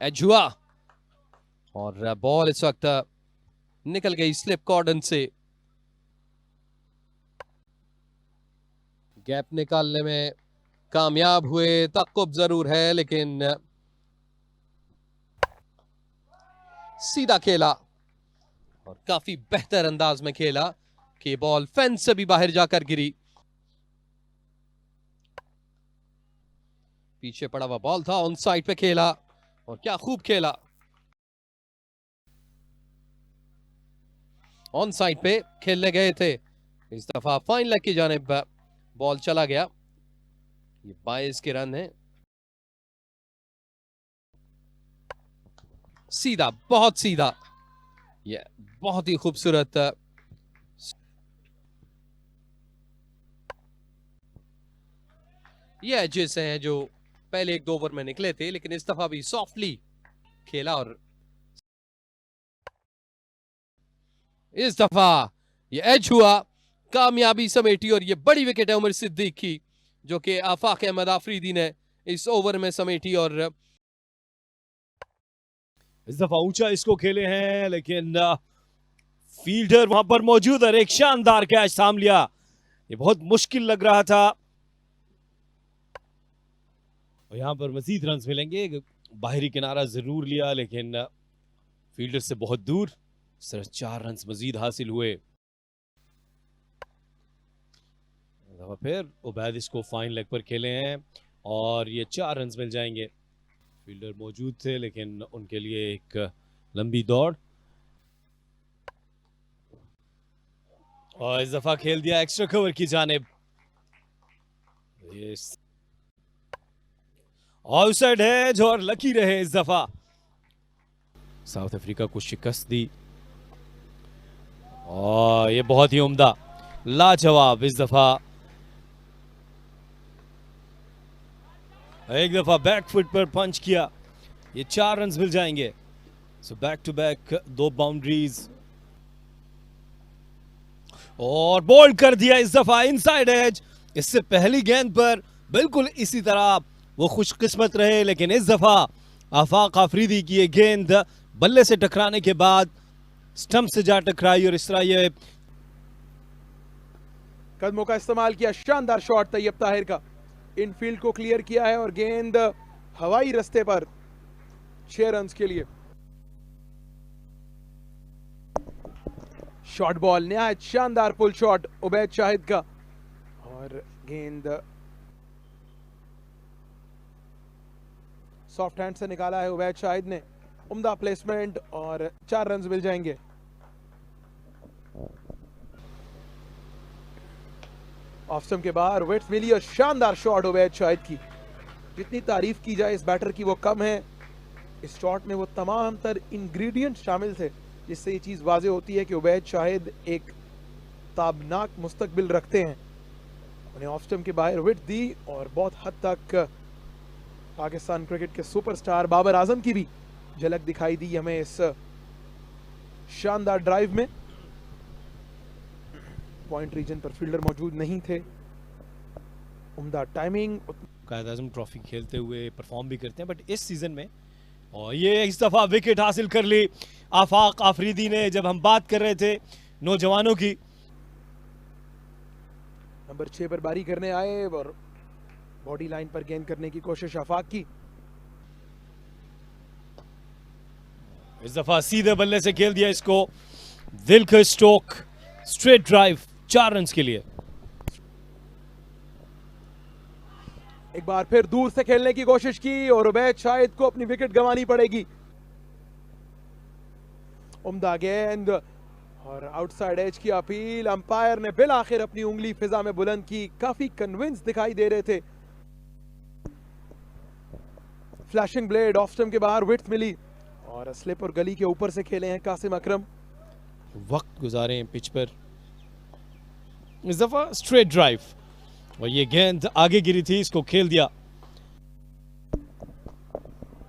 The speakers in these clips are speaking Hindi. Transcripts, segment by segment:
एज हुआ और बॉल इस वक्त निकल गई स्लिप कॉर्डन से। गैप निकालने में कामयाब हुए, तक़ुब जरूर है लेकिन सीधा खेला और काफी बेहतर अंदाज में खेला कि बॉल फेंस से भी बाहर जाकर गिरी। पीछे पड़ा हुआ बॉल था, ऑन साइड पे खेला और क्या खूब खेला। ऑन साइड पे खेलने गए थे, इस दफा फाइन लेग की जानिब बॉल चला गया। ये 22 के रन है। सीधा, बहुत सीधा, ये बहुत ही खूबसूरत। ये एजेस हैं जो पहले एक दो ओवर में निकले थे, लेकिन इस दफा भी सॉफ्टली खेला और इस दफा ये एज हुआ, कामयाबी समेटी और ये बड़ी विकेट है उमर सिद्दीक की, जो कि आफाक अहमद आफरीदी ने इस ओवर में समेटी। और इस दफा ऊंचा इसको खेले हैं लेकिन फील्डर वहां पर मौजूद और एक शानदार कैच थाम लिया। ये बहुत मुश्किल लग रहा था और यहां पर मजीद रन मिलेंगे। बाहरी किनारा जरूर लिया लेकिन फील्डर से बहुत दूर। सिर्फ 4 रन मजीद हासिल हुए। फिर उबैद इसको फाइन लेग पर खेले हैं और ये 4 रन मिल जाएंगे। फील्डर मौजूद थे लेकिन उनके लिए एक लंबी दौड़ और इस दफा खेल दिया एक्स्ट्रा कवर की जानिब। आउटसाइड है और लकी रहे इस दफा। साउथ अफ्रीका को शिकस्त दी और ये बहुत ही उम्दा, लाजवाब। इस दफा एक दफा बैक फुट पर पंच किया, ये 4 रन मिल जाएंगे। So back to back 2 boundaries और बोल्ड कर दिया इस दफा इनसाइड एज। इससे पहली गेंद पर बिल्कुल इसी तरह वो खुशकिस्मत रहे, लेकिन इस दफा आफाक आफरीदी की ये गेंद बल्ले से टकराने के बाद स्टंप से जा टकराई और इस तरह ये कदमों का इस्तेमाल किया। शानदार शॉट तैयब ताहिर का, इनफील्ड को क्लियर किया है और गेंद हवाई रास्ते पर 6 रन के लिए। शॉर्ट बॉल, निहायत शानदार पुल शॉट उबैद शाहिद का और गेंद सॉफ्ट हैंड से निकाला है उबैद शाहिद ने। उम्दा प्लेसमेंट और 4 रन मिल जाएंगे। ऑफ स्टंप के बाहर विकेट मिली और शानदार शॉट उबैद शाहिद की। जितनी तारीफ की जाए इस बैटर की वो कम है। इस शॉट में वो तमाम तर इंग्रेडिएंट शामिल थे जिससे ये चीज वाजे होती है कि उबैद शाहिद एक ताबनाक मुस्तकबिल रखते हैं। उन्हें ऑफ स्टंप के बाहर विकेट दी और बहुत हद तक पाकिस्तान क्रिकेट के सुपरस्टार बाबर आजम की भी झलक दिखाई दी हमें इस शानदार ड्राइव में। पॉइंट रीजन पर फील्डर मौजूद नहीं थे। उम्दा टाइमिंग। कायद आजम ट्रॉफी खेलते हुए परफॉर्म भी करते हैं बट इस सीजन में, और ये इस दफा विकेट हासिल कर ली आफाक आफरीदी ने। जब हम बात कर रहे थे नौजवानों की, नंबर 6 पर बारी करने आए और बॉडी लाइन पर गेंद करने की कोशिश आफाक की। इस दफा सीधे बल्ले से खेल दिया इसको, दिलकश स्ट्रोक, स्ट्रेट ड्राइव, 4 रन के लिए। एक बार फिर दूर से खेलने की कोशिश की और उबैद शाहिद को अपनी विकेट गंवानी पड़ेगी। उम्दा गेंद और आउटसाइड एज की अपील। अंपायर ने बिल आखिर अपनी उंगली फिजा में बुलंद की, काफी कन्विंस दिखाई दे रहे थे। फ्लैशिंग ब्लेड, ऑफ स्टंप के बाहर विकेट मिली और स्लिप और गली के ऊपर से खेले हैं कासिम अकरम। वक्त गुजारे हैं पिच पर। इस दफा स्ट्रेट ड्राइव और ये गेंद आगे गिरी थी, इसको खेल दिया।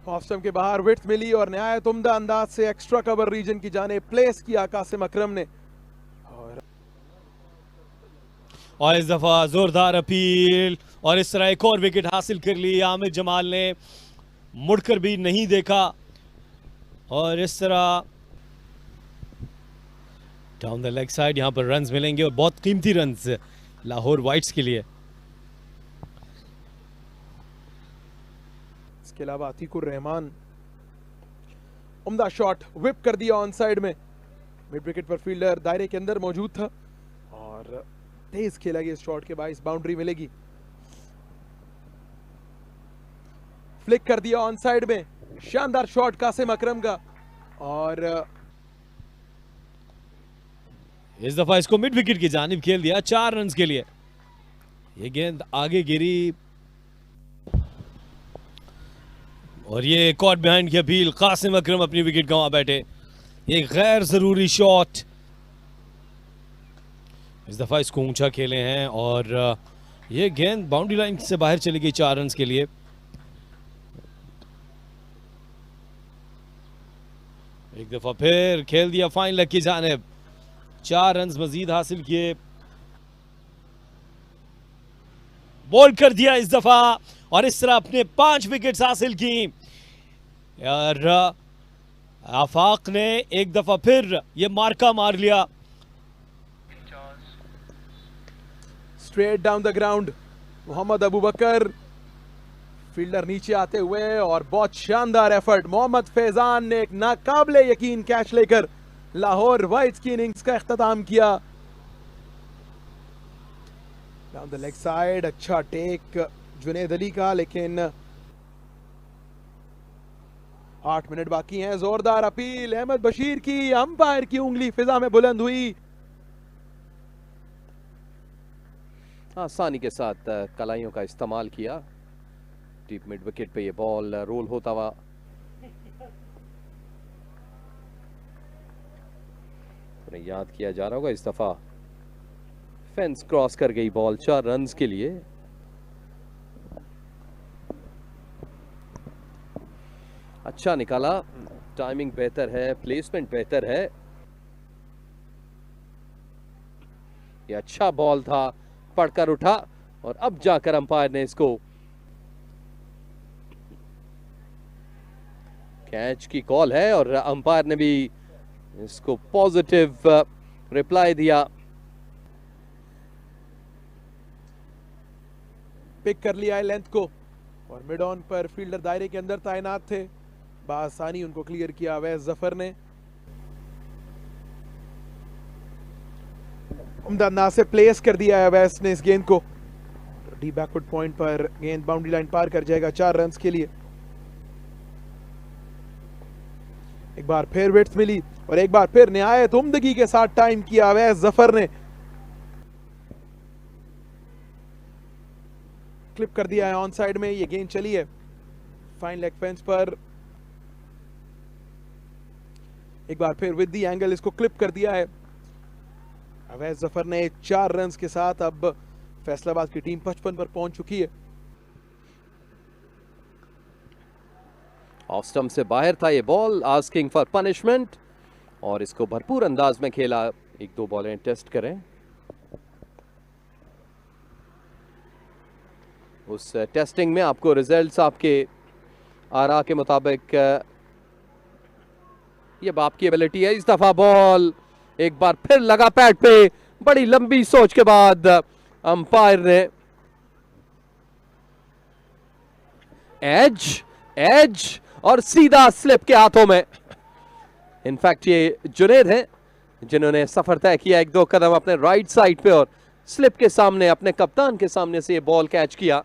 ऑफ स्टंप के बाहर विकेट मिली और निहायत उम्दा अंदाज से एक्स्ट्रा कवर रीजन की जाने प्लेस किया कासिम अकरम ने। और इस दफा जोरदार अपील और इस तरह एक और विकेट हासिल कर ली आमिर जमाल ने। मुड़कर भी नहीं देखा और इस तरह डाउन द लेग साइड यहां पर रन्स मिलेंगे और बहुत कीमती रन्स लाहौर वाइट्स के लिए। इसके अलावा अतीकुर रहमान, उम्दा शॉट विप कर दिया ऑन साइड में। मिड विकेट पर फील्डर दायरे के अंदर मौजूद था और तेज खेला गया इस शॉट के बाइस बाउंड्री मिलेगी। फ्लिक कर दिया ऑन साइड में, शानदार शॉट कासिम अकरम का और इस दफा इसको मिड विकेट की जानिब खेल दिया 4 रन्स के लिए। ये गेंद आगे गिरी और ये कॉट बिहाइंड की अपील, कासिम अकरम अपनी विकेट गंवा बैठे। ये गैर जरूरी शॉट, इस दफा इसको ऊंचा खेले हैं और ये गेंद बाउंड्री लाइन से बाहर चली गई 4 रन्स के लिए। एक दफा फिर खेल दिया फाइन लेग की जानिब, 4 रन्स मजीद हासिल किए। बॉल कर दिया इस दफा और इस तरह अपने 5 विकेट्स हासिल की और आफाक ने एक दफा फिर ये मार्का मार लिया। Straight down the ground Mohammad Abu Bakar, fielder नीचे आते हुए और बहुत शानदार एफर्ट। मोहम्मद फैजान ने एक नाकाबिले यकीन कैच लेकर लाहौर वाइट्स की इनिंग्स का इख्तिताम किया। डाउन द लेग साइड, अच्छा टेक जुनेद अली का, लेकिन 8 मिनट बाकी हैं। जोरदार अपील अहमद बशीर की, अंपायर की उंगली फिजा में बुलंद हुई। आसानी के साथ कलाइयों का इस्तेमाल किया। डीप मिड विकेट पे ये बॉल रोल होता हुआ तो याद किया जा रहा होगा, इस दफा फेंस क्रॉस कर गई बॉल 4 रन्स के लिए। अच्छा निकाला, टाइमिंग बेहतर है, प्लेसमेंट बेहतर है। ये अच्छा बॉल था, पड़कर उठा और अब जाकर अंपायर ने इसको कैच की कॉल है और अंपायर ने भी इसको पॉजिटिव रिप्लाई दिया। पिक कर लिया है लेंथ को और मिड ऑन पर फील्डर दायरे के अंदर तैनात थे, बासानी उनको क्लियर किया अवैस जफर ने। उम्दा अंदाज से प्लेस कर दिया है अवैस ने इस गेंद को। डी बैकवर्ड पॉइंट पर गेंद बाउंड्री लाइन पार कर जाएगा 4 रन्स के लिए। एक बार फिर विड्थ मिली और एक बार फिर निहायत उम्दगी के साथ टाइम किया अवैस जफर ने। क्लिप कर दिया है ऑन साइड में, ये गेंद चली है फाइन लेग फेंस पर। एक बार फिर विद दी एंगल इसको क्लिप कर दिया है अवैस जफर ने। 4 रन्स के साथ अब फैसलाबाद की टीम 55 पर पहुंच चुकी है। ऑफ स्टंप से बाहर था ये बॉल, आस्किंग फॉर पनिशमेंट और इसको भरपूर अंदाज में खेला। 1-2 बॉलें टेस्ट करें, उस टेस्टिंग में आपको रिजल्ट्स आपके आरा के मुताबिक ये बाप की एबिलिटी है। इस दफा बॉल एक बार फिर लगा पैड पे, बड़ी लंबी सोच के बाद अंपायर ने एज और सीधा स्लिप के हाथों में। इनफैक्ट ये जुनेद हैं जिन्होंने सफर तय किया 1-2 कदम अपने राइट साइड पे और स्लिप के सामने अपने कप्तान के सामने से ये बॉल कैच किया।